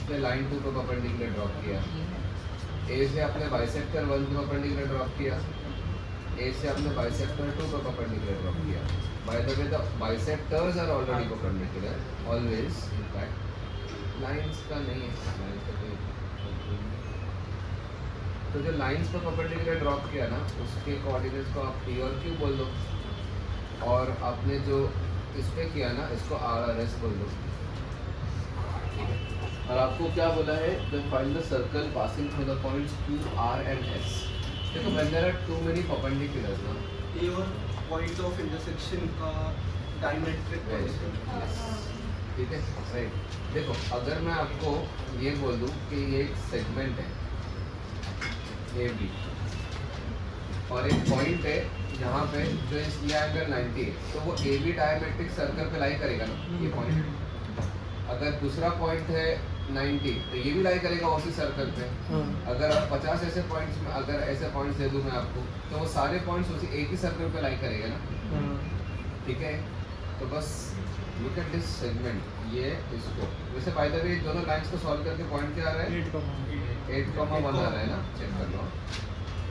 तो लाइन 2 को perpendicular drop किया, ए से आपने बाइसेक्टर 1 को परपेंडिकुलर ड्रॉप किया, ए से आपने बाइसेक्टर 2 को परपेंडिकुलर ड्रॉप किया. By the way the bisectors are already perpendicular always. In fact lines का नहीं है, लाइंस का कोई. तो जो लाइंस पर परपेंडिकुलर ड्रॉप किया ना, उसके कोऑर्डिनेट्स को आप पी और क्यू बोल दो, और आपने जो इस पे किया ना, इसको आर आर एस बोल दो. और आपको क्या बोला है, the find the circle passing through the points Q R and S. देखो when there are too many perpendiculars ना, ये और पॉइंट ऑफ इंटरसेक्शन का डायमेट्रिक ठीक है, राइट. देखो अगर मैं आपको ये बोल दूं कि ये एक सेगमेंट है ए बी, और एक पॉइंट है यहाँ पे जो ये एंगल 90 है, तो वो ए बी डायमेट्रिक सर्कल पे लाई करेगा ना ये पॉइंट. अगर दूसरा पॉइंट है 90 तो ये भी लाई करेगा उसी सर्कल पे. अगर आप 50 ऐसे पॉइंट्स में, अगर ऐसे पॉइंट्स दे दूं मैं आपको, तो वो सारे पॉइंट्स उसी एक ही सर्कल पे लाई करेगा ना. ठीक है, तो बस लुक एट दिस सेगमेंट, ये इसको वैसे बाय द वे दोनों लाइंस को सॉल्व करके पॉइंट क्या आ रहा है, 8,1 आ रहा है ना. चेक कर लो.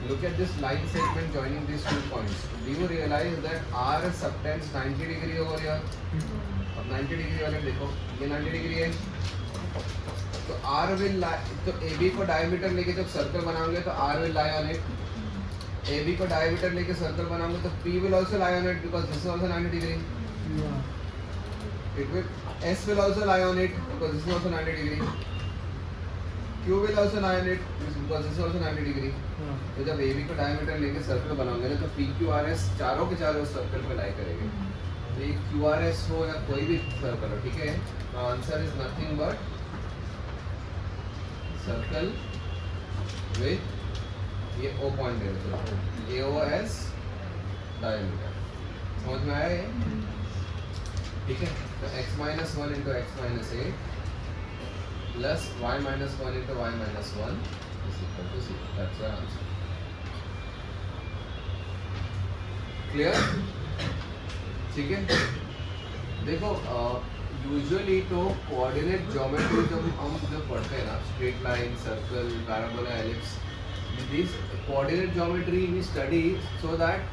Look at this line segment joining these two points. Do you realize that R subtends 90 degree over here? अब 90 डिग्री वाले देखो, ये 90 डिग्री है, तो R will lie, तो AB को डायमीटर लेके जब सर्कल बनाओगे तो R will lie on it. AB को डायमीटर लेके सर्कल बनाओगे तो P will also lie on it because this is also 90 degree. It will, S will also lie on it because this is also 90 degree. Q will also lie on it because this is also 90 degree. तो जब AB को diameter लेके circle बनाओगे ना, तो PQRS चारों के चारों सर्कल पे लाई करेंगे. तो ये QRS हो या कोई भी सर्कल हो, ठीक है, तो answer is nothing but circle with ये O पॉइंट है, तो AOS डायमीटर. समझ में आया ये? ठीक है, तो x-1 into x-8 plus y-1 into y-1 is equal to 0. That's your answer. Clear? ठीक है. देखो यूजुअली तो कोऑर्डिनेट ज्योमेट्री जब हम पढ़ते हैं ना, straight line, circle, parabola, ellipse, this coordinate geometry we study so that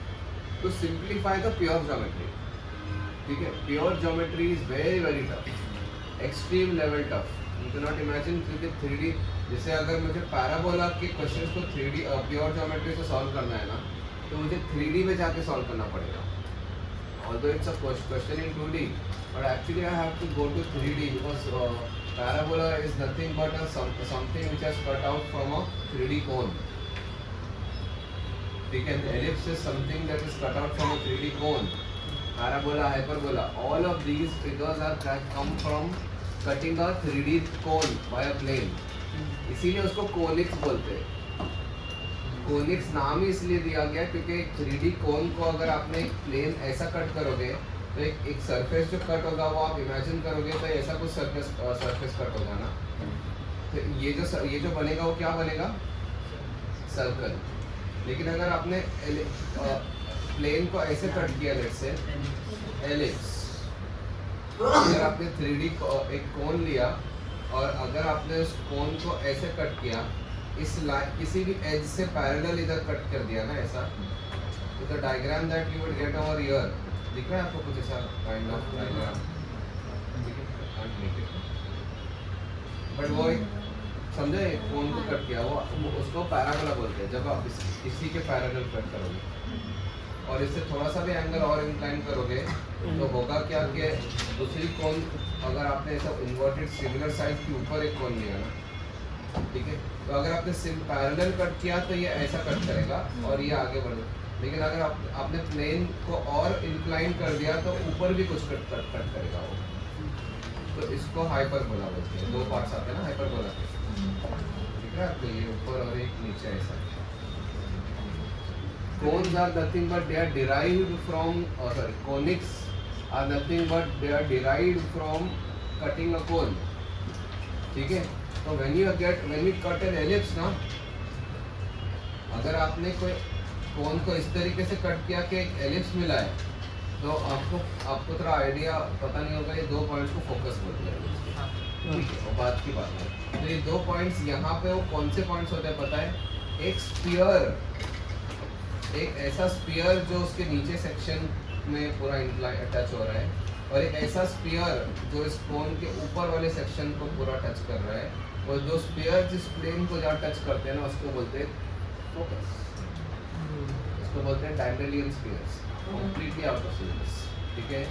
to simplify the pure geometry. ठीक है, pure geometry is very very tough, extreme level tough. You can not imagine, क्योंकि 3D, जैसे अगर मुझे parabola के questions को 3D pure geometry से solve करना है ना, तो मुझे 3D में जाके सॉल्व करना पड़ेगा. Although it's a question in 2D, but actually I have to go to 3D because parabola is nothing but something which has cut out from a 3D cone. ठीक है, ellipse is something that is cut out from a 3D cone. Parabola, hyperbola, all of these figures are come from cutting a 3D cone by a plane. इसीलिए उसको conics बोलते हैं. Conics नाम ही इसलिए दिया गया क्योंकि 3D कोन को अगर आपने एक प्लेन ऐसा कट करोगे, तो एक सरफेस जो कट होगा वो आप इमेजिन करोगे तो ऐसा कुछ सरफेस कट होगा ना. तो ये जो बनेगा वो क्या बनेगा, सर्कल. लेकिन अगर आपने प्लेन को ऐसे कट किया, लेट्स से एलिप्स, अगर आपने 3D एक कोन लिया और अगर आपने उस कोन को ऐसे कट किया, इस किसी भी एज से पैरेलल इधर कट कर दिया ना ऐसा, तो the diagram that you would get over here, दिख रहा है आपको कुछ ऐसा काइंड ऑफ डायग्राम, बट वो समझे, कोन को कट किया, वो उसको पैराबोला बोलते हैं. जब आप इसी के पैरेलल कट करोगे और इससे थोड़ा सा भी एंगल और इंक्लाइन करोगे, तो होगा क्या कि दूसरी कोन, अगर आपने ऐसा इन्वर्टेड सिमिलर साइड के ऊपर एक कोन लिया ना, ठीक है, तो अगर आपने पैरेलल कट किया तो ये ऐसा कट करेगा और ये आगे बढ़ेगा. लेकिन अगर आपने प्लेन को और इंक्लाइन कर दिया तो ऊपर भी कुछ कट करेगा वो. तो इसको हाइपरबोला बोलते हैं. 2 पार्ट्स आते हैं ना हाइपरबोला के, ठीक है, तो ये ऊपर और एक नीचे ऐसा. Cones are nothing but they are derived from, conics are nothing but they are derived from cutting a cone. ठीक है, तो when we cut an ellipse ना, अगर आपने कोई कोन को इस तरीके से कट किया कि एक एलिप्स मिला है, तो आपको थोड़ा आइडिया पता नहीं होगा, ये 2 पॉइंट्स को फोकस बोलते हैं, हाँ ठीक है, और बात की बात है। तो ये 2 पॉइंट्स यहाँ पे वो कौन से पॉइंट्स होते हैं पता है? एक स्फीयर, एक ऐसा स्फीयर जो उसके नीचे सेक्शन में पूरा टच हो रहा है, और एक ऐसा स्फीयर जो इस कोन के ऊपर वाले सेक्शन को पूरा टच कर रहा है, और जो स्फीयर जिस प्लेन को जहाँ टच करते हैं ना उसको बोलते हैं फोकस, इसको बोलते हैं Dandelin spheres, completely out of syllabus, ठीक है।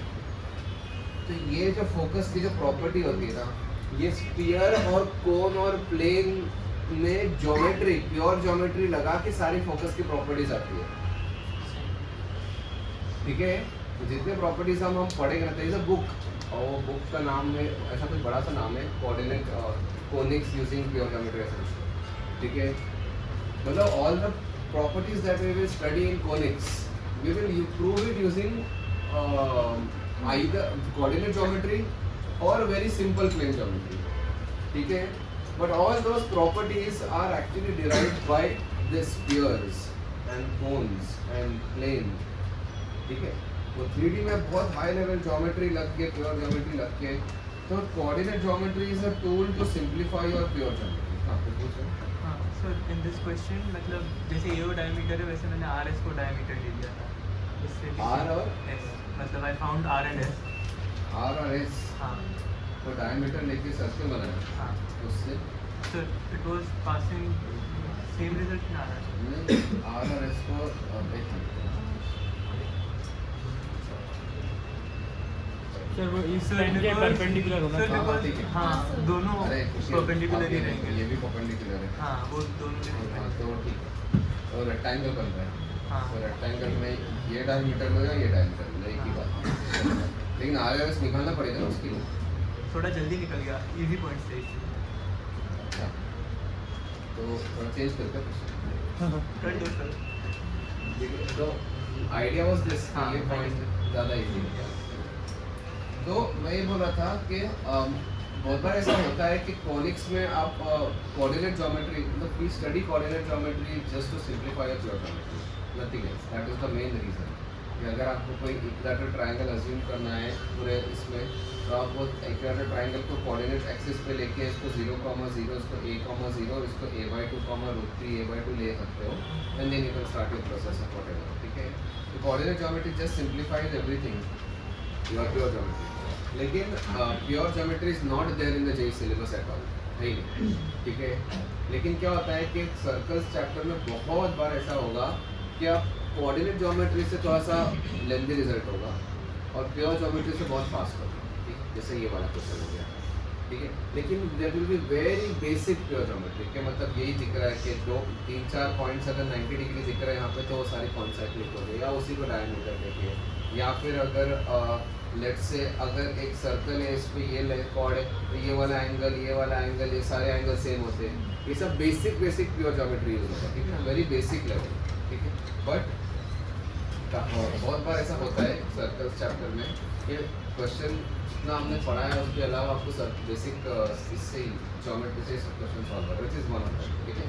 तो ये जो फोकस की जो प्रॉपर्टी होती है ना, ये स्फीयर और कोन और प्लेन में ज्योमेट्री, प्योर ज्योमेट्री लगा के सारी फोकस की प्रॉपर्टीज आती है, ठीक है। तो जितने प्रॉपर्टीज हम पढ़ेंगे ना, तो बुक, और वो बुक का नाम है, ऐसा कुछ बड़ा सा नाम है, coordinate conics using pure geometry, ठीक है। मतलब all the properties that we will study in conics, we will prove it using either coordinate geometry or very simple plane geometry, ठीक है। But all those properties are actually derived by the spheres and cones and plane, ठीक है। वो 3D में बहुत high level geometry लग के, pure geometry लग के, तो coordinate geometry is a tool to simplify your pure geometry. हाँ, तो पूछो। हाँ सर, इन दिस क्वेश्चन मतलब जैसे ये वो डायमीटर है, वैसे मैंने आर एस को डायमीटर ले लिया था, इससे R और एस, मतलब I found R and S. R और S हाँ को डायमीटर लेके सर्कल बनाया, हाँ उससे sir, it was passing same result में आ रहा है। नहीं, R और S को एक मिनट। सर वो इस Sir, लाइन के because- परपेंडिकुलर होना Sir, चाहिए। हाँ, because- ठीक है। हाँ दोनों अरे कुछ परपेंडिकुलर ही ये रहेंगे। भी परपेंडिकुलर है। हाँ वो दोनों हाँ, रहेंगे। तो ठीक है। और रेक्टेंगल बन रहा है, हाँ तो रेक्टेंगल में ये डायमीटर मिलेगा, ये डायमीटर मिलेगा, एक ही बात। लेकिन RS निकालना पड़ेगा ना उसके लिए। थोड़ा जल्दी निकल गया, इजी पॉइंट से। अच्छा, तो थोड़ा चेंज करके पूछो। कर दो सर। ठीक है, तो आइडिया वाज दिस, हाँ, ये पॉइंट ज़्यादा इजी है। तो मैं ये बोल रहा था कि बहुत बार ऐसा होता है कि कॉनिक्स में आप कोऑर्डिनेट ज्योमेट्री, मतलब we study coordinate geometry just to simplify your pure geometry, nothing else. That is the main reason कि अगर आपको कोई इक्विलैटरल ट्रायंगल अज्यूम करना है पूरे इसमें, तो आप वो इक्विलैटरल ट्रायंगल को कोऑर्डिनेट एक्सिस पे लेके इसको 0,0, इसको a,0, इसको a/2, √3 a/2 ले सकते हो, and then you can start your process of whatever, ठीक है। तो coordinate geometry just simplifies everything your pure geometry. लेकिन pure geometry is not there in the JEE syllabus at all, है ही नहीं, ठीक है। लेकिन क्या होता है कि सर्कल्स चैप्टर में बहुत बार ऐसा होगा कि आप कोऑर्डिनेट ज्योमेट्री से थोड़ा सा लेंथी रिजल्ट होगा और प्योर ज्योमेट्री से बहुत फास्ट होगा, ठीक है। जैसे ये वाला क्वेश्चन हो गया, ठीक है। लेकिन there will be very basic pure geometry के, मतलब यही दिख रहा है कि 2-3-4 पॉइंट्स अगर 90 डिग्री दिख रहे हैं यहाँ पे, तो वो सारे कॉन्सेंट्रिक हो गए, या उसी को डायमीटर देखिए, या फिर अगर लेट्स से अगर एक सर्कल है, इस पे ये कॉर्ड है, तो ये वाला एंगल, ये सारे एंगल सेम होते हैं। ये सब बेसिक प्योर ज्योमेट्री यूज होता है, ठीक है, वेरी बेसिक लेवल, ठीक है। बट बहुत बार ऐसा होता है सर्कल्स चैप्टर में कि क्वेश्चन जितना हमने पढ़ा है उसके अलावा आपको बेसिक इससे ही ज्योमेट्री से सब क्वेश्चन सॉल्व करना, which is one of that, ठीक है।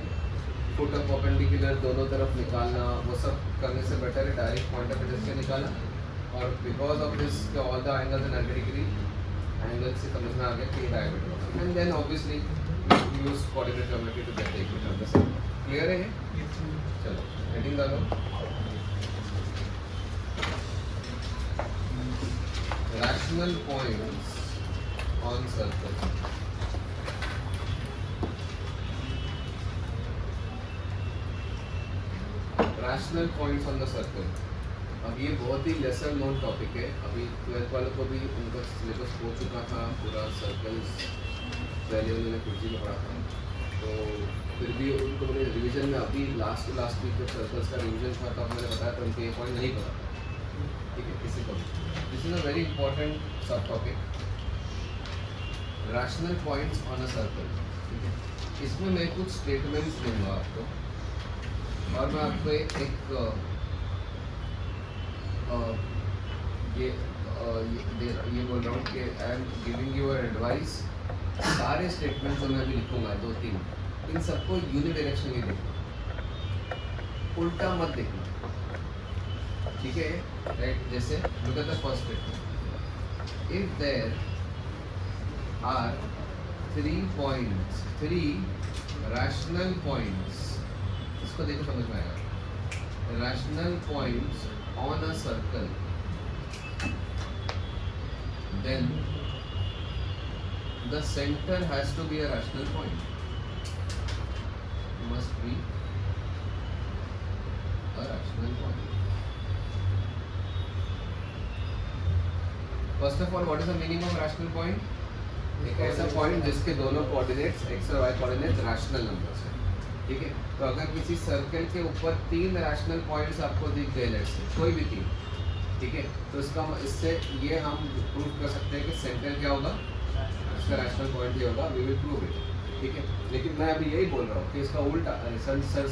फुट ऑफ परपेंडिकुलर दोनों तरफ निकालना, वो सब करने से बेटर है डायरेक्ट पॉइंट ऑफ इंटरेस्ट से निकालना। और because of this all the angles in 90 degree angle से समझना आ गया कि डायमीटर होगा, and then obviously use coordinate geometry to get the equation of the circle. Clear है ये? चलो हेडिंग डालो, rational points on circle. Rational points on the circle. अब ये बहुत ही लेसर नोन टॉपिक है, अभी 12th वालों को भी उनका सिलेबस हो चुका था पूरा, सर्कल्स पहले उन्होंने कुर्सी में पढ़ा था, तो फिर भी उनको मैंने रिवीजन में अभी लास्ट वीक जब सर्कल्स का रिवीजन था तब मैंने बताया था उनको ये पॉइंट नहीं पता था, ठीक है, किसी को भी। This is a very important sub topic, rational points on a circle, ठीक है। इसमें मैं कुछ स्टेटमेंट्स दूंगा आपको, और मैं आपको एक ये बोल रहा हूँ कि I am giving you advice, सारे स्टेटमेंट जो मैं अभी लिखूंगा 2-3, इन सबको यूनिडायरेक्शनली देखना, उल्टा मत देखना, ठीक है राइट. जैसे look at the first statement. If there are 3 rational points, इसको देखो समझ में आएगा. Rational points on a circle, then the center has to be a rational point. Must be a rational point. First of all, what is the meaning of rational point? एक ऐसा point जिसके दोनों coordinates x और y coordinates rational numbers हैं. ठीक है. तो अगर किसी सर्कल के ऊपर 3 रैशनल पॉइंट्स आपको दिख गए, लेट्स से कोई भी 3, ठीक है, तो इससे ये हम प्रूव कर सकते हैं कि सेंटर क्या होगा, इसका रैशनल पॉइंट ही होगा. We will prove it. ठीक है. लेकिन मैं अभी यही बोल रहा हूँ कि इसका उल्टा,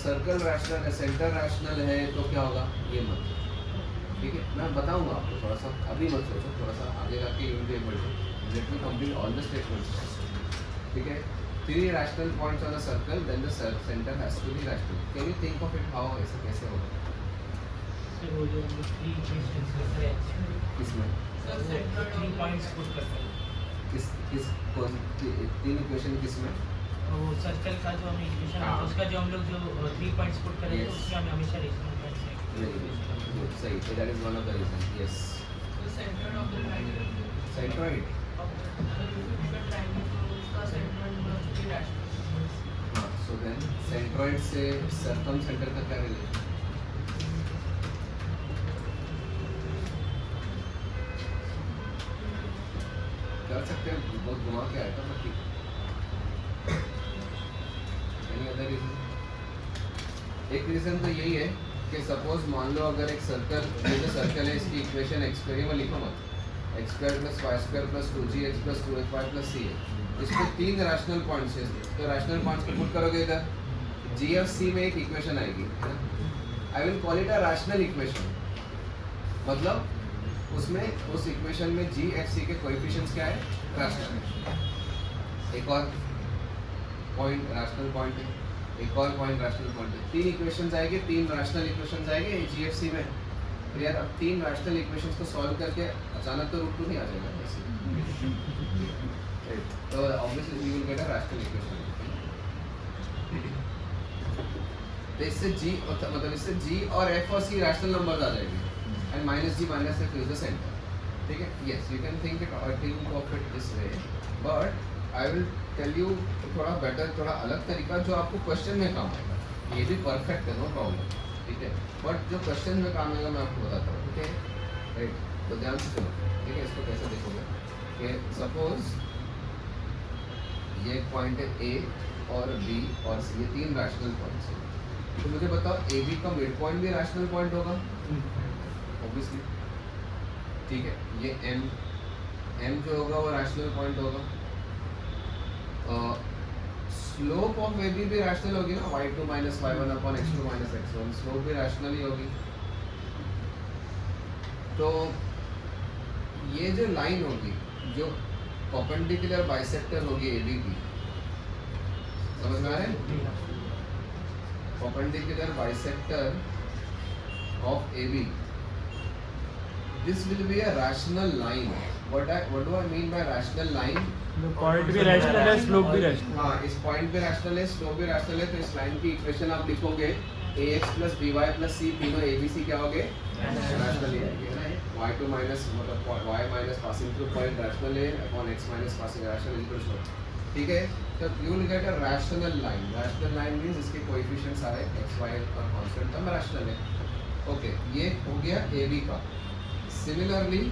सर्कल रैशनल है, सेंटर रैशनल है, तो क्या होगा ये मत. ठीक है. मैं बताऊँगा आपको, थोड़ा सा अभी मत सोचो, थोड़ा सा आगे जाके you will be able to let me complete all the statements. ठीक है. 3 rational points on a circle, then the center has to be rational. Can you think of it how ऐसा कैसे होगा? वो जो 3 इक्वेशंस करते हैं किसमें? 3 पॉइंट्स पुट करते हैं. किस 3 इक्वेशन किसमें? वो सर्कल का जो हम इक्वेशन है उसका जो हम लोग जो 3 पॉइंट्स पुट करेंगे Yes. उसमें हमें हमेशा रेशनल पॉइंट्स Very good. सही. So that is one of the reasons. Yes. Centre of the triangle Centroid. हाँ. So then centroid से circumcenter का क्या रिलेशन? कर सकते हैं, बहुत घुमा के आया था मैं. ठीक. Any other reason? एक रीजन तो यही है कि सपोज मान लो अगर एक सर्कल, ये जो सर्कल है इसकी इक्वेशन x स्क्वायर, ये मैं लिखो मत, x square plus y square plus 2gx plus 2fy plus c है. इसमें 3 रैशनल पॉइंट्स हैं. तो रैशनल पॉइंट्स को पुट करोगे इधर, g ऑफ c में एक इक्वेशन आएगी. I will call it a rational equation. मतलब उसमें उस इक्वेशन में g f c के कोएफिशिएंट्स क्या है, रैशनल. एक और पॉइंट रैशनल पॉइंट है, एक और पॉइंट रैशनल पॉइंट है. 3 इक्वेशंस आएंगे, 3 रैशनल इक्वेशंस आएंगे जीएफसी में. तो यार अब 3 रैशनल इक्वेशंस को सॉल्व करके अचानक तो रूट 2 नहीं आ जाएगा ऐसे. तो obviously we will get a rational equation. तो इससे g मतलब इससे g और f और c रैशनल नंबर्स आ जाएंगे. And minus g minus f is the centre. ठीक है. Yes, you can think it और think of it this way, but I will tell you थोड़ा बेटर, थोड़ा अलग तरीका जो आपको क्वेश्चन में काम आएगा. ये भी परफेक्ट है, नो प्रॉब्लम. ठीक है. बट जो क्वेश्चन में काम आएगा मैं आपको बताता हूँ. ठीक है. राइट. तो ध्यान से सुनो. ठीक है. इसको कैसे देखोगे कि सपोज ये पॉइंट है ए और बी और सी, ये 3 रैशनल पॉइंट्स हैं. तो मुझे बताओ ए बी का मिड पॉइंट भी रैशनल पॉइंट होगा ऑब्वियसली. ठीक है. ये एम जो होगा वो रैशनल पॉइंट होगा. स्लोप ऑफ ए बी भी रैशनल होगी ना, y2 minus y1 upon x2 minus x1, slope भी रैशनल ही होगी. तो ये जो लाइन होगी जो परपेंडिकुलर बाइसेक्टर होगी ए बी की, समझ में आ रहा है? Perpendicular bisector of A B, this will be a rational line. What do I mean by rational line? Point भी रैशनल है, स्लोप भी रैशनल. हाँ, इस पॉइंट भी रैशनल है, स्लोप भी रैशनल है. तो इस लाइन की इक्वेशन आप लिखोगे ax plus by plus c, तीनों abc क्या होंगे, रैशनल ही आएंगे. y2 माइनस मतलब y minus passing through point rational है upon x minus passing rational equals to. ठीक है. तो you will get a rational line. Rational line means इसके कोएफिशिएंट्स सारे x y और कांस्टेंट टर्म रैशनल है. ओके. ये हो गया ab का. सिमिलरली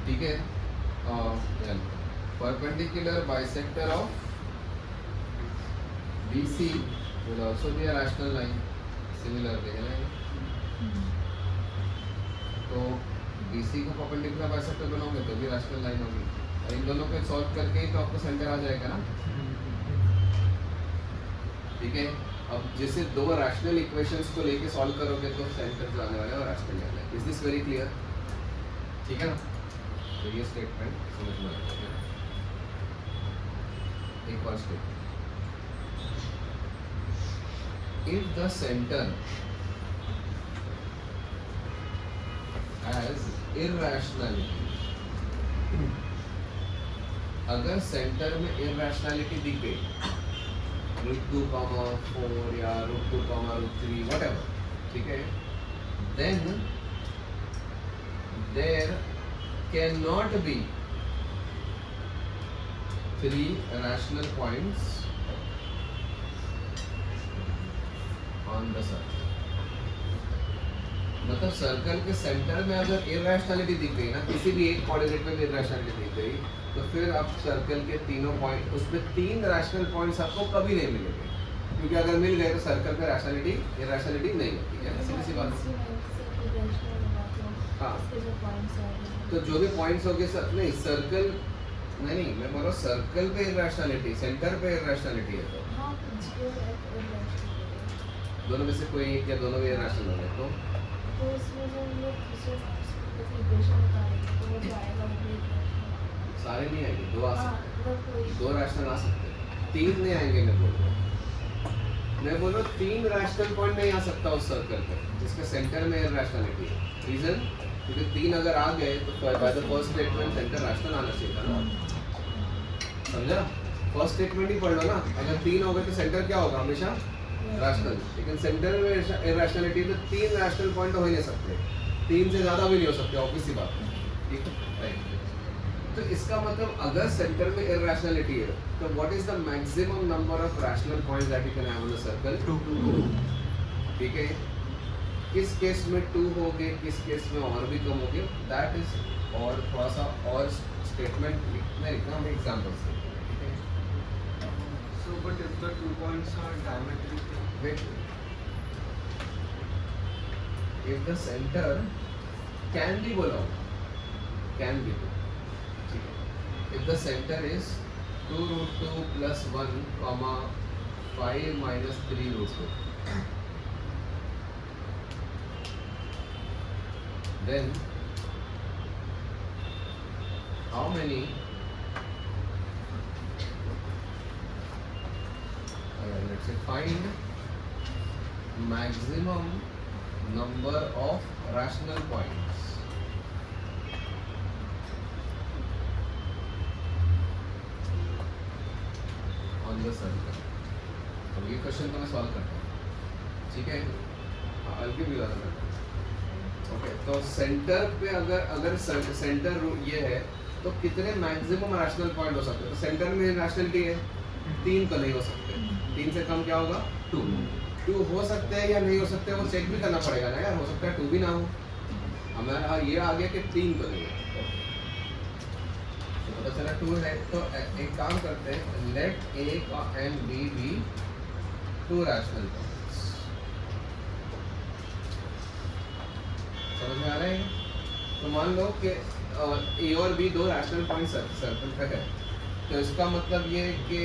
ठीक है, perpendicular bisector of BC will also be a rational line. Similarly है ना. तो BC को परपेंडिकुलर बाइसेक्टर बनाओगे तो भी रैशनल लाइन होगी. और इन दोनों को सॉल्व करके ही तो आपको सेंटर आ जाएगा ना. ठीक है. अब जैसे 2 रैशनल इक्वेशंस को लेके सॉल्व करोगे तो सेंटर जो आने वाला है वो रैशनल आने वाला है. Is this very clear? ठीक है ना. तो ये स्टेटमेंट समझ में आया. एक और statement, if the centre as irrationality. अगर सेंटर में इररेशनलिटी दिखे √2,4 या √2,3 whatever, ठीक है, then there cannot be 3 rational points on the circle। मतलब सर्कल के सेंटर में अगर इररेशनलिटी दिख गई ना, किसी भी एक कोऑर्डिनेट में भी इररेशनलिटी दिख गई, तो फिर आप सर्कल के तीनों पॉइंट, उसमें 3 रैशनल पॉइंट्स आपको कभी नहीं मिलेंगे, क्योंकि अगर मिल गए तो सर्कल पे रैशनलिटी इररेशनलिटी नहीं होती है। सीधी सी बात है। हाँ, तो जो भी पॉइंट्स होंगे सर, नहीं सर्कल नहीं, मैं बोल रहा हूँ सर्कल पे इररेशनलिटी, सेंटर पे इररेशनलिटी है, तो दोनों में से कोई एक या दोनों भी इररेशनल हो गए तो इसमें जो हम लोग इक्वेशन निकालेंगे तो वो जाएगा, वो भी सारे नहीं आएंगे, 2 आ सकते हैं, 2 हाँ, रैशनल आ सकते हैं, 3 नहीं आएंगे। मैं बोल रहा हूँ 3 रैशनल पॉइंट नहीं आ सकता उस सर्कल पे जिसके सेंटर में इररेशनलिटी है। रीजन, क्योंकि 3 अगर आ गए तो by the first statement centre rational आना चाहिए था ना, समझा? फर्स्ट स्टेटमेंट ही पढ़ लो ना, अगर 3 हो गए तो सेंटर क्या होगा? हमेशा रैशनल। लेकिन सेंटर में इररेशनलिटी तो 3 रैशनल पॉइंट हो ही नहीं सकते, 3 से ज़्यादा भी नहीं हो सकते, ऑब्वियस सी बात है, ठीक है, राइट। तो इसका मतलब अगर सेंटर में इररेशनलिटी है तो what is the maximum number of rational points that you can have on the circle? 2, ठीक है। किस केस में 2 होंगे, किस केस में और भी कम होंगे, दैट इज और थोड़ा सा और स्टेटमेंट में लिखना, हम एग्जांपल्स देखेंगे, ठीक है। So, but if the 2 points are diametrically, Wait. If the center can be बोला होगा, can be, ठीक है। If the center is 2√2 plus 1, 5 minus 3√2, then how many let's say find maximum number of rational points on the circle। अब ये question तो मैं solve करता हूँ, ठीक है। I'll give you another। Okay, तो सेंटर पे अगर सेंटर ये है तो कितने मैक्सिमम रैशनल पॉइंट हो सकते हैं? तो सेंटर में रैशनलिटी है 3, तो नहीं हो सकते, 3 से कम क्या होगा? 2 हो सकते हैं या नहीं हो सकते, वो चेक भी करना पड़ेगा ना यार, हो सकता है 2 भी ना हो। हमारा ये आ गया कि 3 तो नहीं है, तो पता चला 2 है। तो एक काम करते हैं, let A and B be 2 rational points. समझ में आ रहा है? तो मान लो कि A और B 2 रैशनल पॉइंट सर्कल पे है, तो इसका मतलब ये कि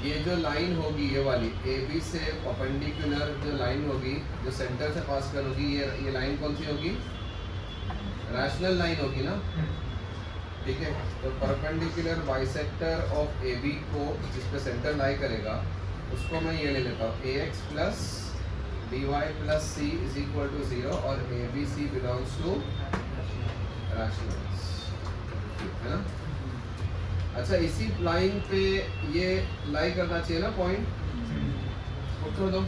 ये जो लाइन होगी, ये वाली AB से परपेंडिकुलर जो लाइन होगी, जो सेंटर से पास कर होगी, ये लाइन कौन सी होगी? रैशनल लाइन होगी ना, ठीक है। तो परपेंडिकुलर बाइसेक्टर ऑफ AB को, जिस पे सेंटर लाई करेगा, उसको मैं ये ले लेता हूँ, AX plus BY plus C is equal to 0 और ABC बिलोंग्स टू रैशनल्स, है ना। अच्छा, इसी लाइन पे ये लाई करना चाहिए ना पॉइंट, उठो दो।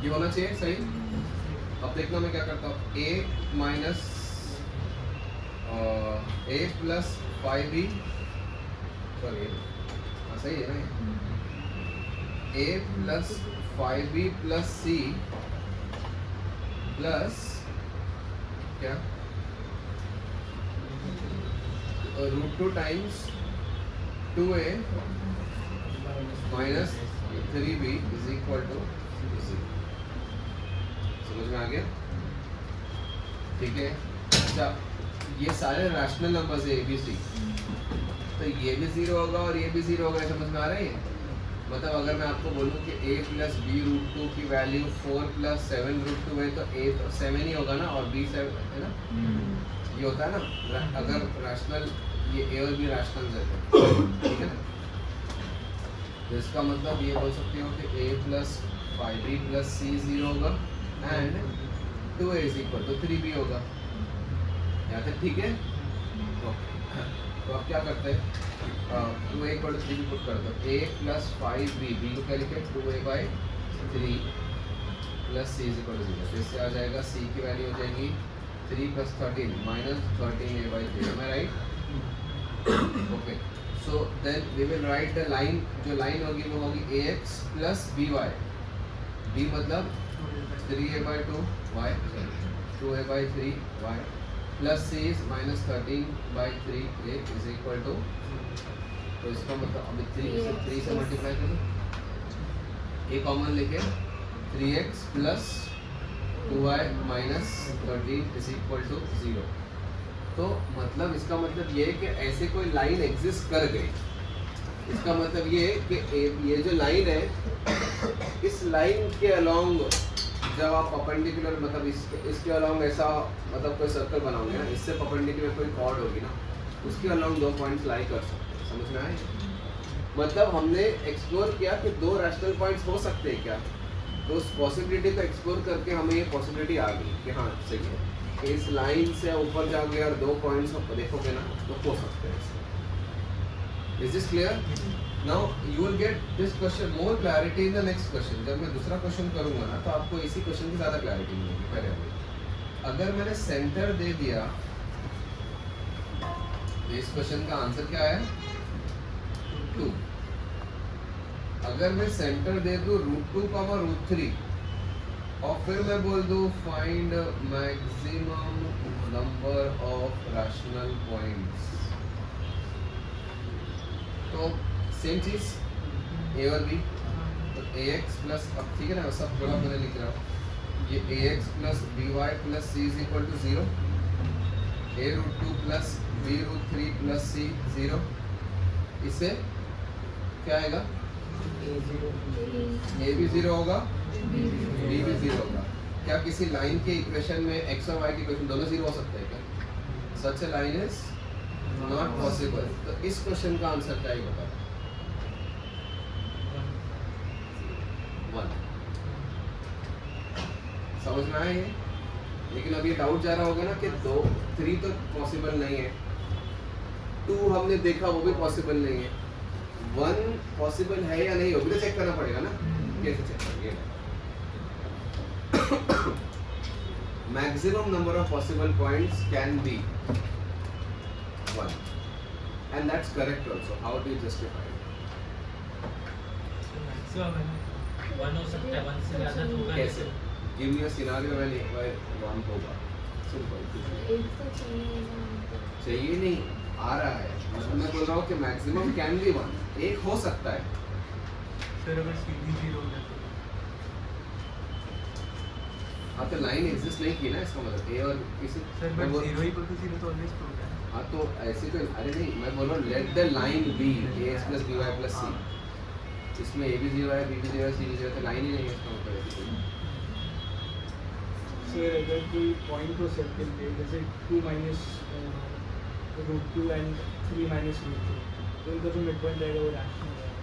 ये होना चाहिए सही। अब देखना मैं क्या करता हूँ, A minus A plus 5B, sorry सही है ना, A plus 5B plus C plus क्या √2 times 2A minus 3B is equal to 0। समझ में आ गया? ठीक है। अच्छा, ये सारे रैशनल नंबर्स है ABC, तो ये भी 0 होगा और ये भी 0 होगा, समझ में आ रहा है? मतलब अगर मैं आपको बोलूँ कि A प्लस B √2 की वैल्यू 4 प्लस 7 √2 है, तो A तो 7 ही होगा ना, और B 7 है ना, ये होता है ना। अगर रैशनल, ये A और B रैशनल है, ठीक है ना। जिसका मतलब ये बोल सकते हो कि a plus 5b plus c 0 होगा and 2a is equal to 3b होगा। यहाँ तक ठीक है? तो आप क्या करते हैं 2a equal to 3b put कर दो। a प्लस 5b b को क्या लिखे 2a by 3 plus c is equal to 0। तो इससे आ जाएगा c की वैल्यू हो जाएगी 3 plus 13 minus 13a by 3। Am I right? Okay, so then we will write the line. जो लाइन होगी वो होगी ax प्लस by। b मतलब 3a by 2 y 2a by 3 y plus c is minus 13 by 3a is equal to, तो इसका मतलब अभी 3 से मल्टीप्लाई करो, a कॉमन लेके 3x plus 2y minus 13 is equal to 0। तो मतलब इसका मतलब ये है कि ऐसे कोई लाइन एग्जिस्ट कर गई। इसका मतलब ये है कि ये जो लाइन है, इस लाइन के अलोंग जब आप परपेंडिकुलर मतलब इसके अलोंग ऐसा मतलब कोई सर्कल बनाओगे ना, इससे परपेंडिकुलर कोई कॉर्ड होगी ना, उसके अलोंग 2 पॉइंट्स लाई कर सकते हैं। समझ में आए? मतलब हमने एक्सप्लोर किया कि 2 रैशनल पॉइंट्स हो सकते हैं क्या, तो उस पॉसिबिलिटी को एक्सप्लोर करके हमें ये पॉसिबिलिटी आ गई कि हाँ सही है, कि इस लाइन से ऊपर जाओगे और 2 पॉइंट्स को देखोगे ना तो हो सकते हैं। Is this clear? Now you will get this question more clarity in the next question. जब मैं दूसरा क्वेश्चन करूंगा ना तो आपको इसी क्वेश्चन की ज़्यादा क्लैरिटी मिलेगी। पहले अगर मैंने सेंटर दे दिया तो इस क्वेश्चन का आंसर क्या है 2। अगर मैं सेंटर दे दूं √2, √3 और फिर मैं बोल दूं find maximum number of rational points, तो सेम चीज a और b। तो ax प्लस, अब ठीक है ना, सब थोड़ा मैंने लिख रहा हूँ, ये ax plus by plus c is equal to 0, a√2 plus b√3 plus c 0। इससे क्या आएगा? a भी 0 होगा, b भी 0 होगा। क्या किसी लाइन के इक्वेशन में x और y के इक्वेशन दोनों 0 हो सकते हैं क्या? सच ए लाइन इज नॉट पॉसिबल। तो इस क्वेश्चन का आंसर क्या ही बता 1। समझ में आया ये? लेकिन अब ये डाउट जा रहा होगा ना कि 3 तो पॉसिबल नहीं है, 2 हमने देखा वो भी पॉसिबल नहीं है, 1 पॉसिबल है या नहीं वो भी तो चेक करना पड़ेगा ना। कैसे चेक करेंगे? Maximum number of possible points can be 1 and that's correct also. How do you justify it? Maximum 1 हो सकता है, 1 से ज़्यादा तो होगा। कैसे? Give me a scenario when 1 होगा। Simple. एक तो चाहिए ना, चाहिए नहीं, आ रहा है। मतलब मैं बोल रहा हूँ कि मैक्सिमम कैन बी 1, एक हो सकता है। सर अगर सीधी 0 हो जाए हाँ तो लाइन एग्जिस्ट नहीं की ना, इसका मतलब a और किसी सर, मैं बट बोल- 0 इक्वल टू 0 तो ऑलवेज ट्रू है। हाँ तो ऐसे तो अरे नहीं, मैं बोल रहा हूँ let the line be ax plus by plus c। इसमें a भी 0 है, b भी 0 है, c भी 0 है, तो लाइन ही नहीं है इसका मतलब ऐसी कोई। सर अगर कोई पॉइंट हो सर्कल पे जैसे 2 माइनस √2 एंड 3 माइनस √2, तो उनका जो मिड पॉइंट रहेगा वो रैशनल रहेगा।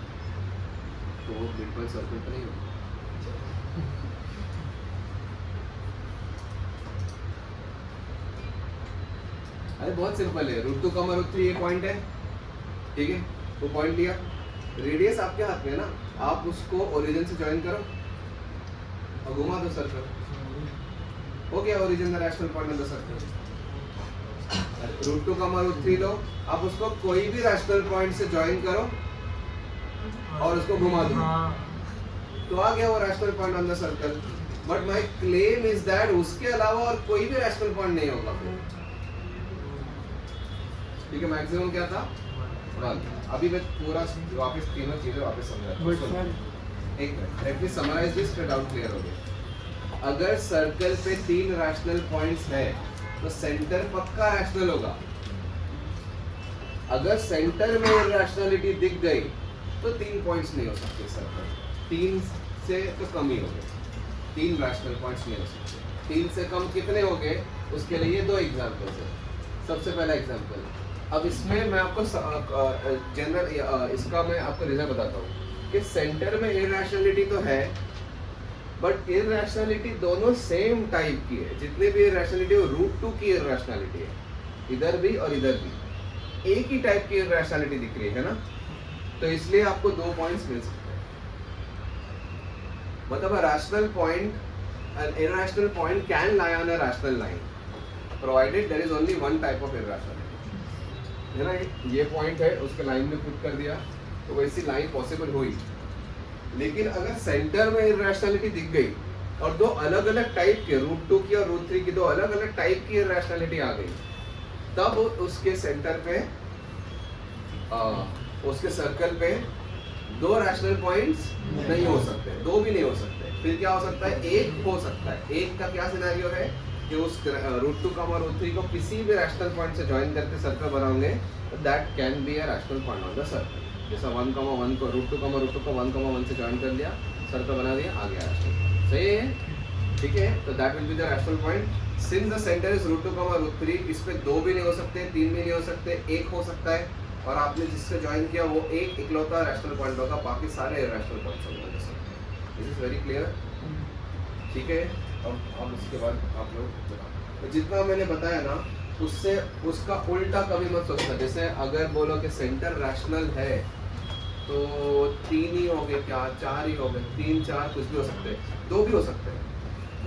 तो वो मिड पॉइंट सर्कल पर नहीं होगा। अरे बहुत सिंपल है, √2, √3 ये पॉइंट है, ठीक है, वो पॉइंट लिया, रेडियस आपके हाथ में है ना, आप उसको ओरिजिन से ज्वाइन करो और घुमा दो सर्कल, हो गया origin the rational point of the circle. √2, √3 लो, आप उसको कोई भी रैशनल पॉइंट से ज्वाइन करो और उसको घुमा दो, तो आ गया वो rational point on the circle. But my claim is that उसके अलावा और कोई भी रैशनल पॉइंट नहीं होगा। ठीक है, मैक्सिमम क्या था 1। अभी मैं पूरा वापस तीनों चीजें वापस समझाता हूं। एक minute, let me summarize this, फिर डाउट क्लियर हो गया। अगर सर्कल पे 3 रैशनल पॉइंट्स है तो सेंटर पक्का रैशनल होगा। अगर सेंटर में इरैशनैलिटी दिख गई तो 3 पॉइंट्स नहीं हो सकते सर्कल, 3 से तो कम ही हो गए, 3 रैशनल पॉइंट्स नहीं हो सकते। 3 से कम कितने हो गए, उसके लिए 2 एग्जांपल्स है। सबसे पहला एग्जांपल, अब इसमें मैं आपको जनरल इसका मैं आपको रिजल्ट बताता हूँ कि कि सेंटर में इरैशनैलिटी तो है, बट इरैशनैलिटी दोनों सेम टाइप की है। जितने भी इरैशनैलिटी है √2 की इरैशनैलिटी है, इधर भी और इधर भी एक ही टाइप की इरैशनैलिटी दिख रही है ना, तो इसलिए आपको 2 पॉइंट्स मिल सकते हैं। मतलब a rational point, an irrational point can lie on a rational line provided there is only one type of irrationality, है ना। ये पॉइंट है, उसके लाइन में पुट कर दिया तो वैसी लाइन पॉसिबल हुई। लेकिन अगर सेंटर में इरैशनैलिटी दिख गई और दो अलग अलग टाइप के √2 की और √3 की दो अलग अलग टाइप की इरैशनैलिटी आ गई, तब उसके सेंटर पे उसके सर्कल पे 2 रैशनल पॉइंट्स नहीं हो सकते, 2 भी नहीं हो सकते। फिर क्या हो सकता है, एक हो सकता है। एक का क्या सिनेरियो है कि उस √2 और √3 को किसी भी रैशनल पॉइंट से ज्वाइन करके सर्कल बनाओगे, that can be a rational point on the circle. जैसा 1, 1 को √2, √2 को 1, 1 से ज्वाइन कर लिया, सर्कल बना दिया, आ गया रैशनल पॉइंट। सही है, ठीक है। तो that will be the rational point. Since the centre is √2, √3, इस पे 2 भी नहीं हो सकते, 3 भी नहीं हो सकते, एक हो सकता है। और आपने जिससे ज्वाइन किया वो एक इकलौता रैशनल पॉइंट होगा, बाकी सारे इरैशनल पॉइंट्स होंगे। दिस इज वेरी क्लियर, ठीक है। अब उसके बाद आप लोग तो जितना मैंने बताया ना, उससे उसका उल्टा कभी मत सोचना। जैसे अगर बोलो कि सेंटर रैशनल है तो 3 ही हो गए, क्या 4 ही हो गए, 3, 4 कुछ भी हो सकते हैं, 2 भी हो सकते हैं,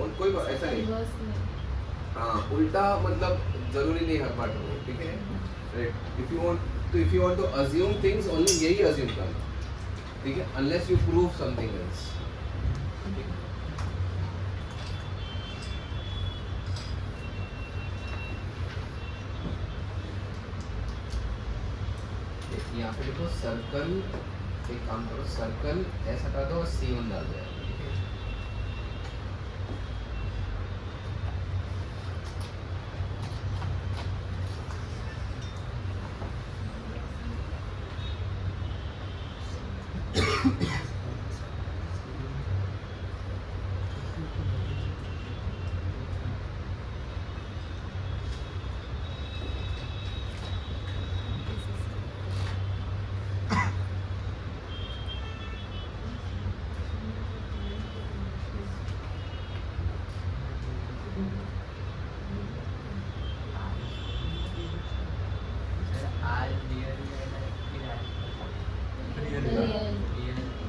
और कोई ऐसा नहीं। रिवर्स में हाँ, उल्टा मतलब जरूरी नहीं हर बार हो, ठीक है। If you want to assume things, only यही अज्यूम करना, ठीक है, unless you prove something else. यहाँ पे देखो सर्कल, एक काम करो, सर्कल ऐसा हटा दो और C1 डाल दो।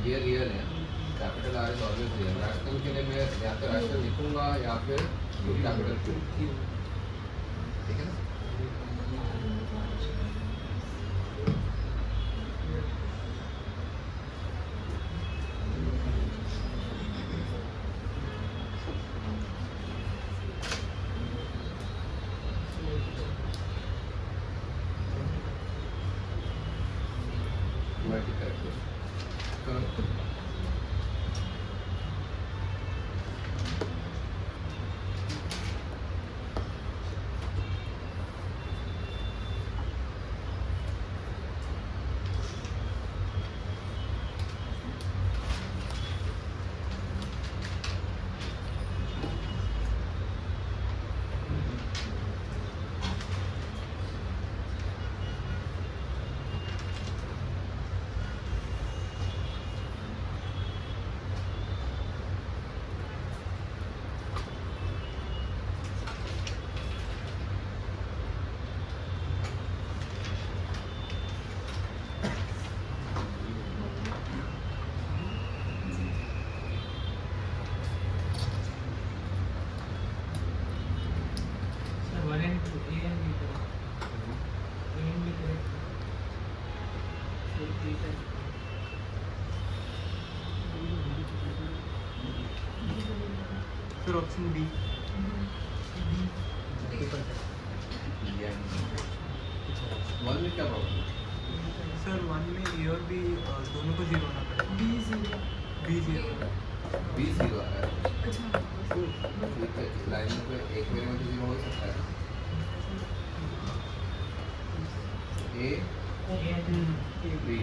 ये रियल है, capital R is always real. Rational के लिए मैं या तो रैशनल लिखूंगा या फिर कैपिटल Q, ठीक है ना। फिर ऑप्शन डी। वन में क्या प्रॉब्लम? सर 1 में ए और बी दोनों को 0 होना पड़ेगा। बी 0 बी 0 B 0 आ रहा है, अच्छा लाइन में कोई एक मेरे में तो 0 हो ही सकता है। A B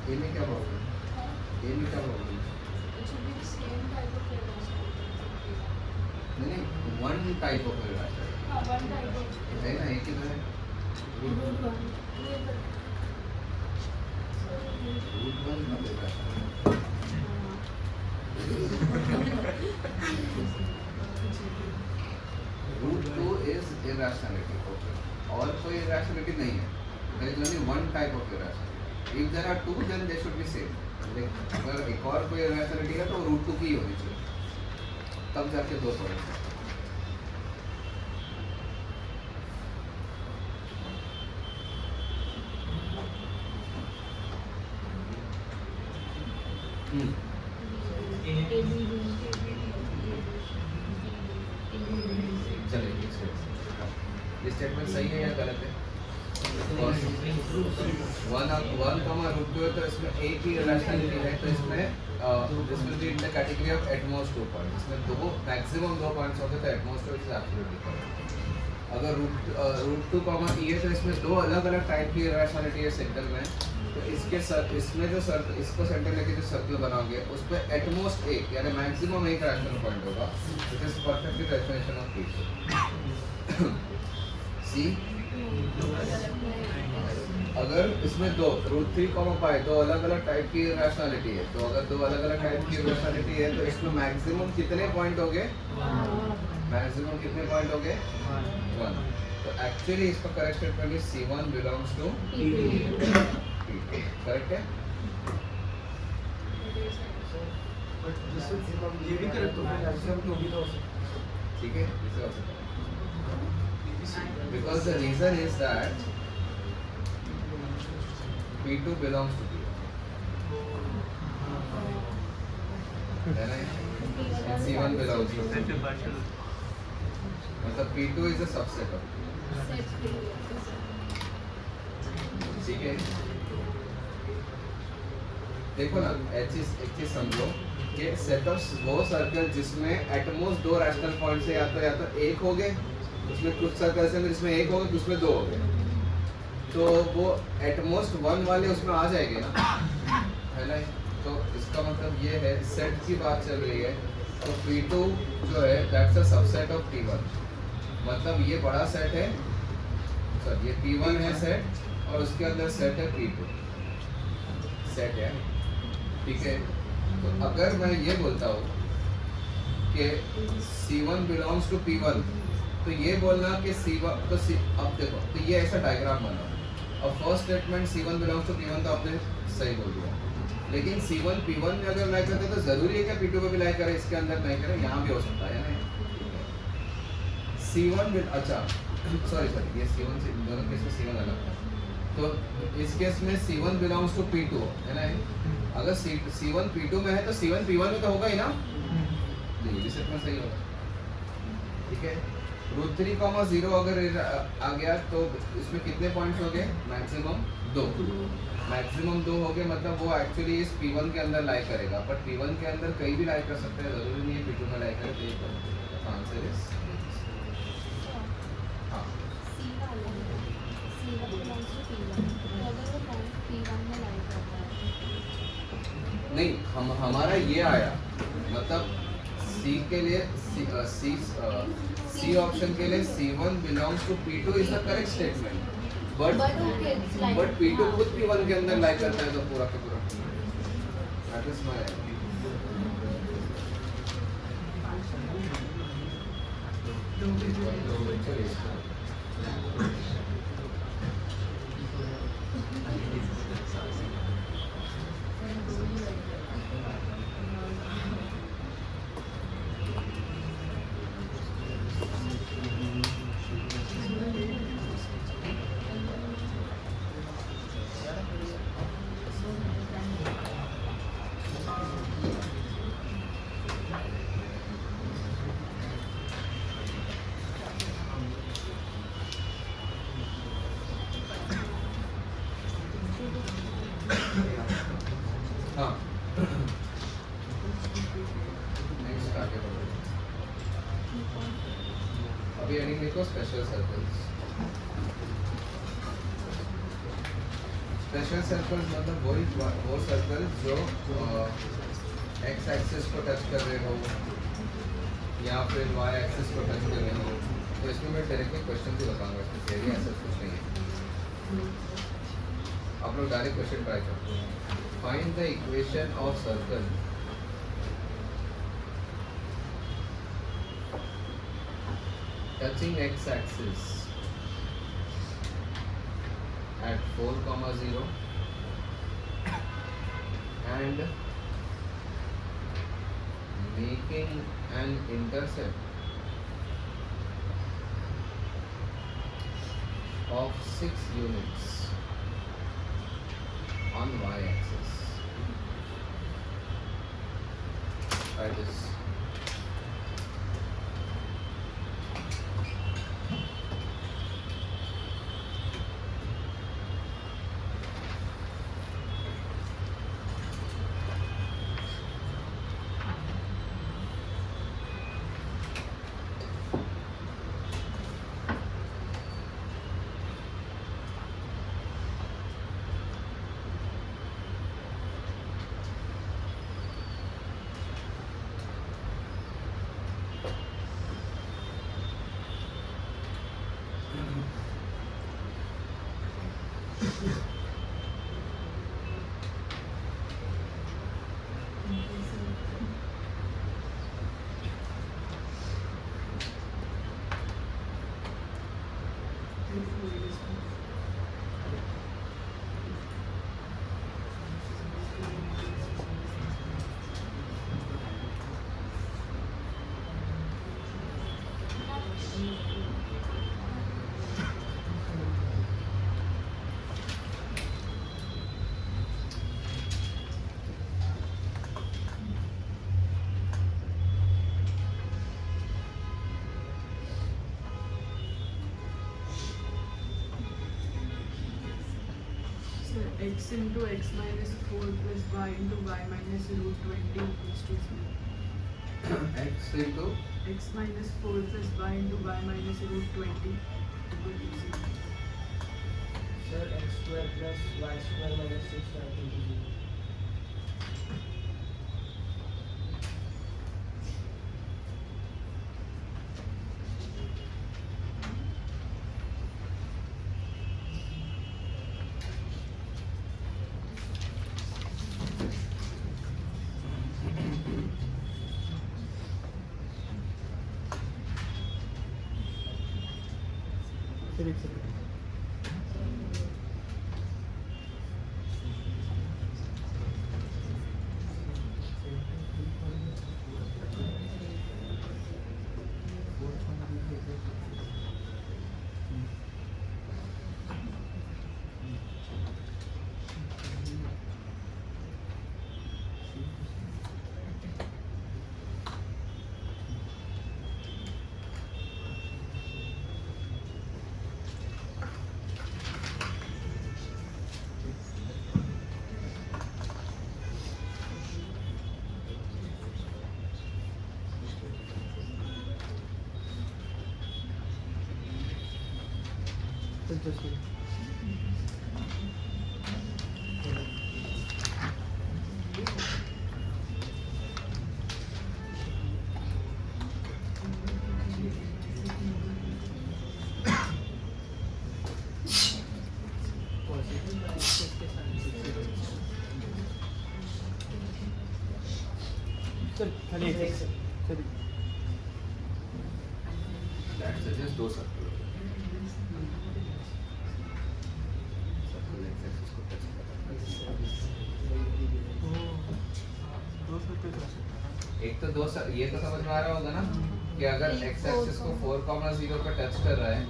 ए में क्या प्रॉब्लम? ए में क्या प्रॉब्लम? नहीं, वन टाइप ऑफ इरेशनैलिटी है ना, एक ही तो है। रूट वन का रूट टू इज irrationality, और कोई irrationality नहीं है। There is only one type of irrationality. If there are two, then they should be same. अगर एक और कोई irrationality है तो रूट टू की ही होनी चाहिए, तब जाके दो पॉइंट है। चलिए, ये स्टेटमेंट सही है या गलत है? वन कॉमा रूट टू है तो इसमें एक ही irrationality है, तो इसमें this will be in the category of at most 2 points. इसमें दो मैक्सिमम 2 पॉइंट्स होते तो at most is absolutely correct. अगर रूट टू कॉमा ई है तो इसमें दो अलग अलग टाइप की irrationality है सेंटर में, तो इसमें जो सर्कल, इसको सेंटर लेके जो सर्कल बनाओगे उस पर एट मोस्ट एक यानी मैक्सिमम एक रैशनल पॉइंट होगा, which is perfectly definition of P. सी अगर इसमें दो रूट 3 कॉमा पाई दो अलग अलग टाइप की रैशनैलिटी है, तो अगर दो अलग अलग टाइप की रैशनैलिटी है तो इसमें मैक्सिमम कितने पॉइंट होंगे? मैक्सिमम कितने पॉइंट होंगे? 1। तो एक्चुअली इसका correct statement is C1 belongs to P2। Correct है? ये भी करेक्ट हो गया, ऐसे हम लोग भी तो ठीक है, इसे हो सकता है। Because the reason is that P2 belongs to P1. Then C1 belongs to P2. मतलब P2 is a subset of P1. ठीक है? देखो ना, एक चीज समझो कि सेट ऑफ वो सर्कल जिसमें एटमोस्ट दो रैशनल पॉइंट्स है, या तो एक हो गए, उसमें कुछ सर्कल्स हैं जिसमें एक हो गए, कुछ में दो हो गए, तो वो एटमोस्ट 1 वाले उसमें आ जाएंगे ना, है ना? तो इसका मतलब ये है, सेट की बात चल रही है, तो P2 जो है that's a subset of P1। मतलब ये बड़ा सेट है, सर ये P1 है सेट, और उसके अंदर सेट है P2 सेट है, ठीक है? तो अगर मैं ये बोलता हूँ कि C1 बिलोंग्स टू P1, तो ये बोलना कि C1 तो अब देखो, तो ये ऐसा डायग्राम बना, और first statement C1 belongs to P1 तो आपने सही बोल दिया, लेकिन C1 P1 में अगर लाइक करते तो जरूरी है कि P2 में भी लाइक करे, इसके अंदर नहीं करे, यहाँ भी हो सकता है ना? C1 अच्छा सॉरी ये C1 से दोनों केस में C1 अलग था, तो इस केस में C1 बिलोंग्स टू P2 है ना? अगर C1 P2 में है तो C1 P1 में तो होगा ही ना, ये भी सेटमेंट सही होगा, ठीक है? रूट 3,0 अगर आ गया तो इसमें कितने पॉइंट्स हो गए? मैक्सिमम 2 हो गए, मतलब वो एक्चुअली इस P1 के अंदर लाइक करेगा, बट P1 के अंदर कहीं भी लाइक कर सकते हैं, जरूरी नहीं है P2 में लाइक करे। तो आंसर इज हाँ, नहीं हमारा ये आया, मतलब सी के लिए सी ऑप्शन के लिए C1 belongs to P2 is the correct statement, but okay, it's like- but P2 हाँ. खुद P1 के अंदर लाई करता है तो पूरा का पूरा दैट इज माय हाँ नेक्स्ट आगे बढ़ो अभी एनिमे को स्पेशल सर्कल्स मतलब वो सर्कल जो एक्स एक्सिस को टच कर रहे हो या फिर वाई एक्सिस को टच कर रहे हो तो इसमें मैं डायरेक्टली क्वेश्चन भी बताऊंगा इसमें थियरी ऐसा कुछ नहीं है आप लोग डायरेक्ट क्वेश्चन ट्राई करते हैं find the equation of circle touching x axis at 4,0 and making an intercept of 6 units on y-axis. Try this. So x into x minus 4 plus y into y minus root 20 equals to 0. X into X minus 4 plus y into y minus root 20 equal to 0. Sir, x square plus y square minus 6 equal to 0. Interesting. चल खाली एक चल that suggest दो circle x axis को touch कर रहा दो circle कर सकते हैं है। एक तो ये तो समझ में आ रहा होगा ना कि अगर एक्स एक्सिस को 4,0 पे टच कर रहा है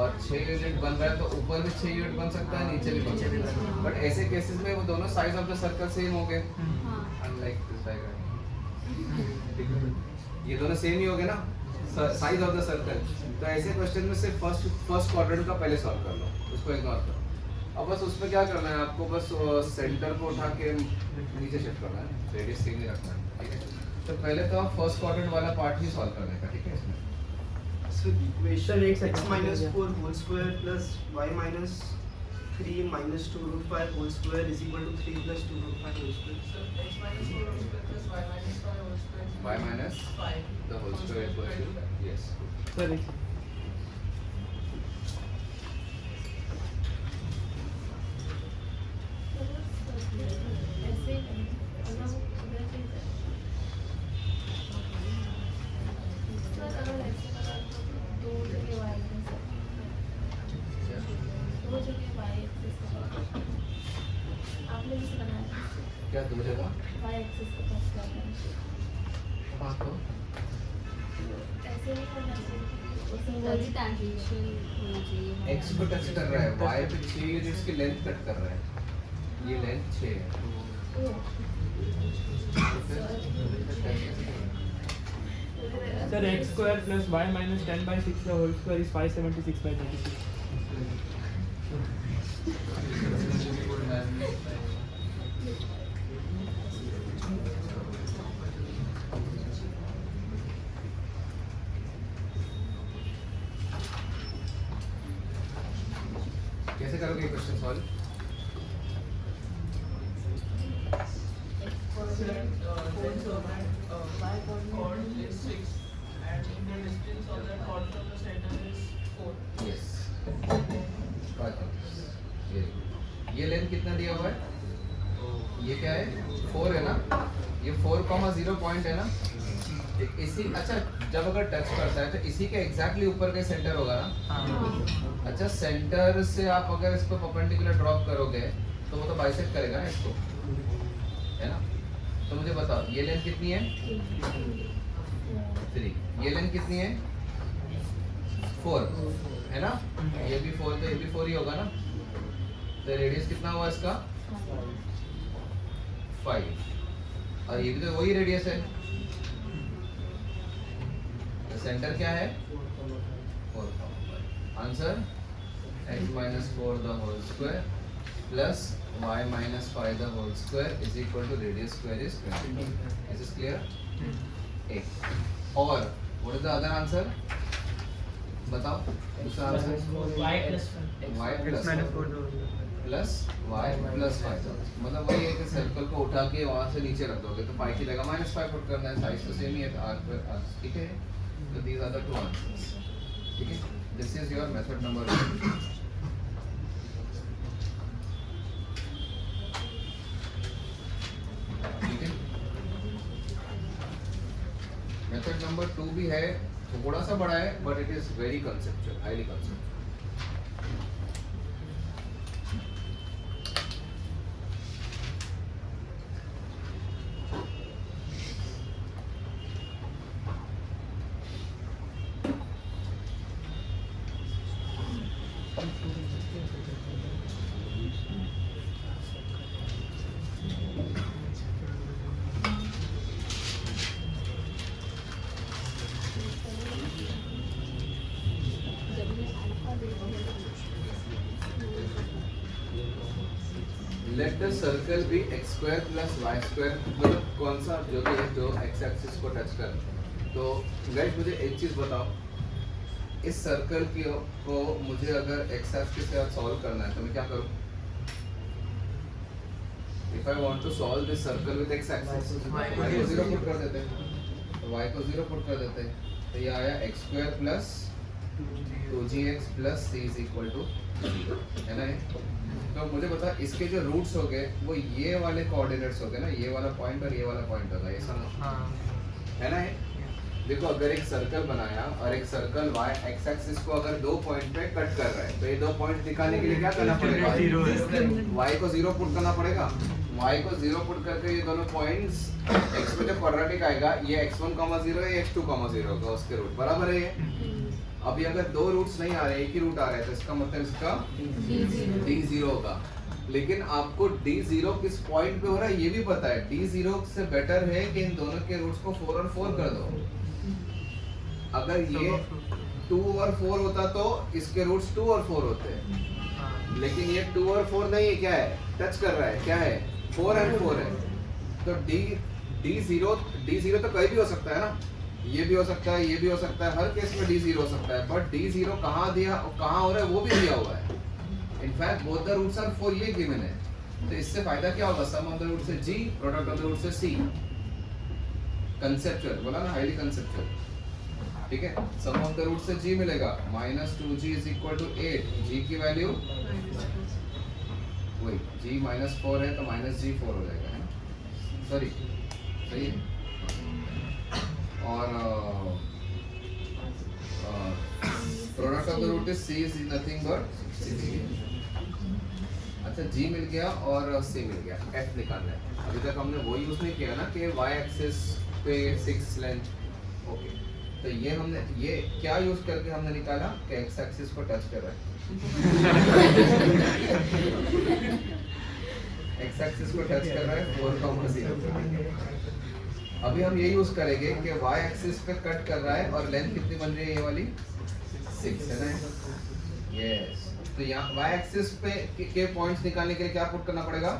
और 6 यूनिट बन रहा है तो ऊपर भी 6 यूनिट बन सकता है, नीचे भी बन सकता है। बट ऐसे केसेस में वो दोनों side of the circle same हो गए, अनलाइक दिस डायग्राम। ये दोनों सेम ही हो गए ना साइज ऑफ द सर्कल। तो ऐसे क्वेश्चन में सिर्फ फर्स्ट क्वाड्रेंट का पहले सॉल्व कर लो, उसको इग्नोर करो। अब बस उसमें क्या करना है आपको, बस सेंटर को उठा के नीचे शिफ्ट करना है, रेडियस सेम ही रखना है, ठीक है। तो पहले तो आप फर्स्ट क्वाड्रेंट वाला पार्ट ही सॉल्व करने का, ठीक है। इसमें So the equation x minus 4 whole square plus y minus 3 minus 2 root 5 whole square is equal to 3 plus 2 root 5 whole square. So x minus 4 whole square plus y minus 5 whole square. y minus 5. the whole square equals to, yes, sir एक ऐसे मतलब उधर से sir अगर ऐसे करा तो 2 जगह y एक्सिस दो जगह y एक्सिस आपने जिसे बनाया क्या दो जगह y एक्सिस को टच करना है बात हो ऐसे नहीं करना चाहिए उसे वही टेंजेंशियल होना चाहिए। x को टच कर रहा है, y पे 6 यूनिट्स की लेंथ कट कर रहा है, ये लेंथ 6 है। Sir x square plus y minus 10/6 का होल स्क्वायर इज 576/36। कैसे करोगे question solve? Then so that chord is 6 and the distance of that chord from the center is 4. Yes, ये लेंथ कितना दिया हुआ है? ये क्या है? 4 है ना, ये 4,0 पॉइंट है ना। इसी अच्छा जब अगर टच करता है तो इसी के एग्जैक्टली ऊपर का सेंटर होगा ना। अच्छा सेंटर से आप अगर इसको परपेंडिकुलर ड्रॉप करोगे तो वो तो बाइसेक्ट करेगा ना इसको, है ना। तो मुझे बताओ ये लेंथ कितनी है? 3। ये लेंथ कितनी है? 4 है ना। ये भी 4 तो ये भी 4 ही होगा ना। तो रेडियस कितना हुआ इसका? 5। और ये भी तो वही रेडियस है। तो सेंटर क्या है? 4,5। Answer x minus 4 the whole square plus y minus 5 the whole square is equal to radius square is 20. Is this clear? A. और what is the other answer? बताओ दूसरा answer. Y plus 5. y x plus minus 4 plus y plus 5। मतलब वही है कि circle को उठा के वहाँ से नीचे रख दोगे तो 5 की जगह -5 पुट करना है। साइज तो सेम ही है तो r पर r, ठीक है। तो these are the two answers, ठीक है। This is your method number 1. ठीक है। मेथड नंबर 2 भी है, थोड़ा सा बड़ा है but it is very conceptual, highly conceptual. Let the circle be x square plus y square, मतलब कौन सा जो भी है जो x एक्सिस को टच कर। तो गाइस मुझे एक चीज बताओ, इस सर्कल की को मुझे अगर x एक्सिस के साथ सॉल्व करना है तो मैं क्या करूं? If I want to solve this circle with x axis, y को 0 पुट कर देते हैं, तो y को 0 पुट कर देते हैं। तो ये आया x square plus 2gx plus c is equal to 0 है ना ये? तो मुझे बता इसके जो रूट्स हो गए वो ये वाले कोऑर्डिनेट्स हो गए ना, ये वाला पॉइंट और ये वाला पॉइंट होगा, ये समझ हाँ है ना ये? देखो अगर एक सर्कल बनाया और एक सर्कल y x एक्सिस को अगर दो पॉइंट पे कट कर रहा है तो ये दो पॉइंट दिखाने के लिए क्या करना पड़ेगा? y को 0 पुट करना पड़ेगा। y को 0 पुट करके ये दोनों पॉइंट्स x पे जो क्वाड्रेटिक आएगा ये x1, 0 है, ये x2, 0 होगा उसके रूट बराबर है ये। अभी अगर दो रूट्स नहीं आ रहे, एक ही रूट आ रहा है तो इसका मतलब इसका d0 होगा। लेकिन आपको d0 किस पॉइंट पे हो रहा है ये भी पता है। d0 से बेटर है कि इन दोनों के रूट्स को 4 और 4 कर दो। अगर ये 2 और 4 होता तो इसके रूट्स 2 और 4 होते हैं, लेकिन ये 2 और 4 नहीं है, क्या है? टच कर रहा है, क्या है? 4 एंड 4 है। तो d0 तो कहीं भी हो सकता है ना, ये भी हो सकता है, ये भी हो सकता है, हर केस में d0 हो सकता है। बट d0 कहाँ दिया, कहाँ हो रहा है वो भी दिया हुआ है। In fact both the roots are 4, ये गिवन है। तो इससे फायदा क्या होगा? सम ऑफ द रूट से g, product of the root से c। कंसेप्चुअल बोला ना, हाईली कंसेप्चुअल, ठीक है। सम ऑफ द रूट से g मिलेगा, -2g is equal to 8। g की वैल्यू वही, g -4 है तो -g4 हो जाएगा, है ना? सॉरी, सही है। और product of the root is c is nothing but 6। अच्छा, g मिल गया और c मिल गया, f निकालना है। अभी तक हमने वो यूज नहीं किया ना कि y एक्सिस पे 6 लेंथ। ओके, तो ये हमने ये क्या यूज करके हमने निकाला कि x एक्सिस को टच कर रहा है। x एक्सिस को टच कर रहा है 4,0। अभी हम ये यूज करेंगे कि y एक्सिस पे कट कर रहा है और लेंथ कितनी बन रही है? ये वाली 6 है ना? यस। तो यहाँ y एक्सिस पे के पॉइंट्स निकालने के लिए क्या पुट करना पड़ेगा?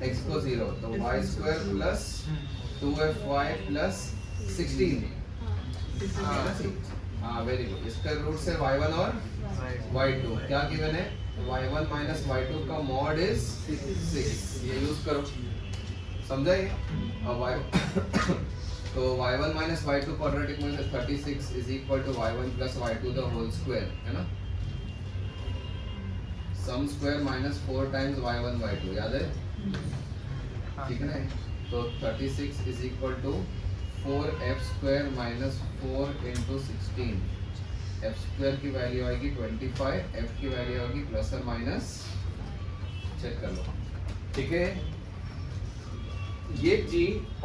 x को 0, तो y² प्लस 2fy प्लस 16। हाँ, वेरी गुड। इसका रूट से y1 और y2 क्या गिवन है? y1 माइनस y2 का मॉड इज 6। ये यूज करो, समझा ये? अब तो y1 माइनस y2 क्वाड्रेटिक में से 36 is equal to y1 plus y2 the whole square, है ना? सम square minus 4 times y1 y2, याद है? ठीक है ना? तो 36 is equal to 4f² minus 4 into 16। f² की वैल्यू आएगी 25, f की वैल्यू आएगी प्लस और माइनस, चेक कर लो, ठीक है? ये g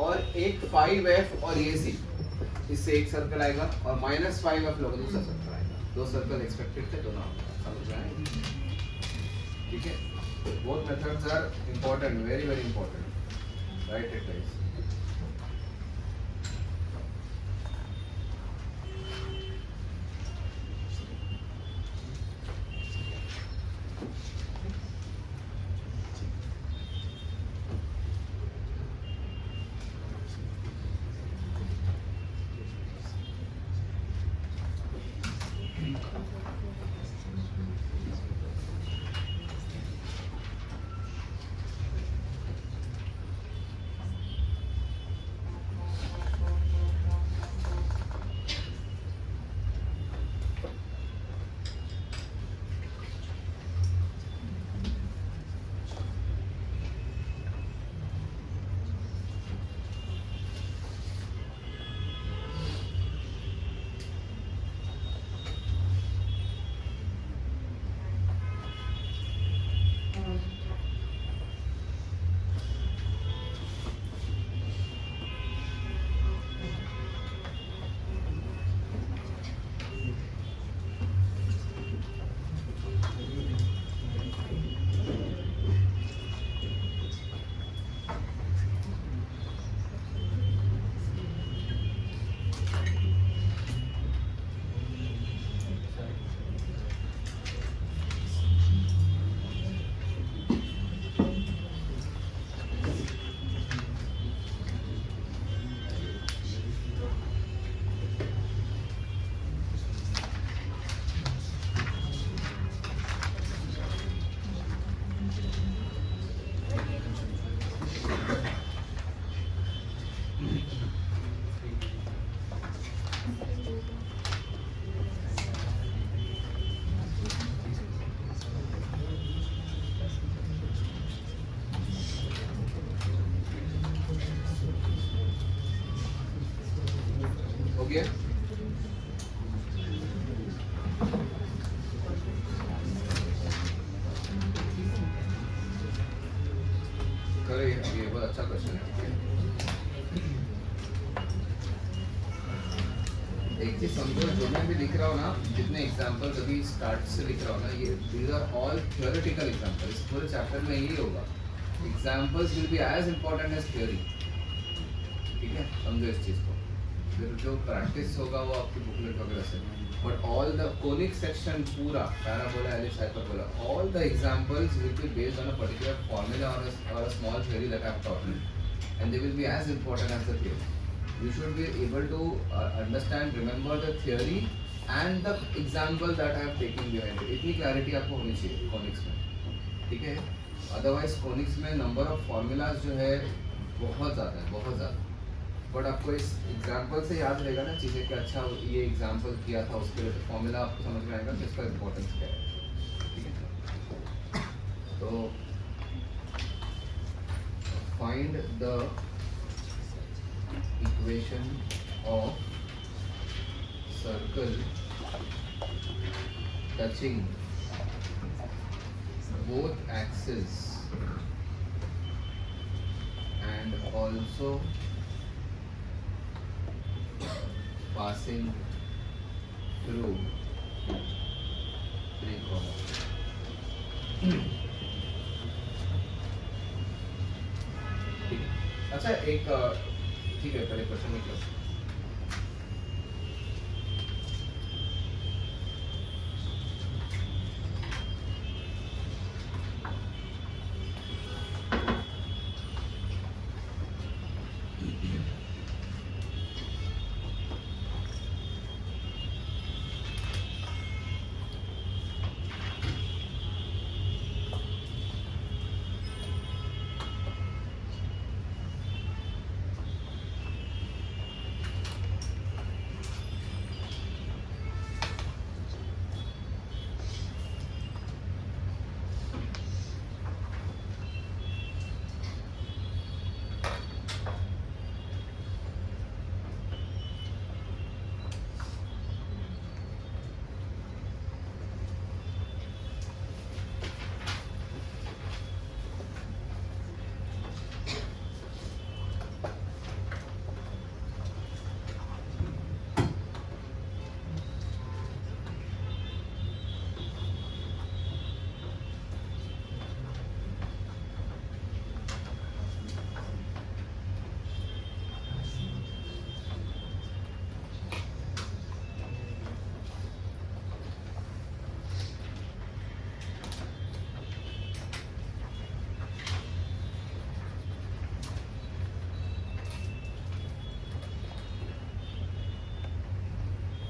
और एक 5f और ये c, इससे एक सर्कल आएगा और -5f लोग दूसरा सर्कल आएगा। दो सर्कल एक्सपेक्टेड थे, दोनों समझ रहे हैं, ठीक है? Both methods are important, very very important, write it guys. है? करे ये बहुत अच्छा क्वेश्चन है। एक चीज समझो, जो मैं भी लिख रहा हूँ ना, जितने एग्जाम्पल्स अभी स्टार्ट से लिख रहा हूँ ना, ये these are all theoretical example. इस पूरे चैप्टर में यही होगा, examples will be as important as theory. ठीक है, समझो इस चीज को। फिर जो प्रैक्टिस होगा वो आपकी बुकलेट वगैरह से, but all the conic section पूरा, parabola, ellipse, hyperbola, all the examples will be based on a particular formula or a small theory that I have taught you, and they will be as important as the theory. You should be able to understand, remember the theory and the example that I have taken behind it. इतनी clarity आपको होनी चाहिए conics में, ठीक है? Otherwise conics में number of formulas जो है बहुत ज़्यादा है, बहुत ज़्यादा। बट आपको इस एग्जाम्पल से याद रहेगा ना चीज़ें कि अच्छा ये एग्जाम्पल किया था, उसके लिए फॉर्मूला आपको समझ में आएगा कि इसका इम्पोर्टेंस क्या है। ठीक है, तो find the equation of circle touching both axes and also passing through 3 corners. ठीक है, अच्छा एक ठीक है, पहले क्वेश्चन लिख लो।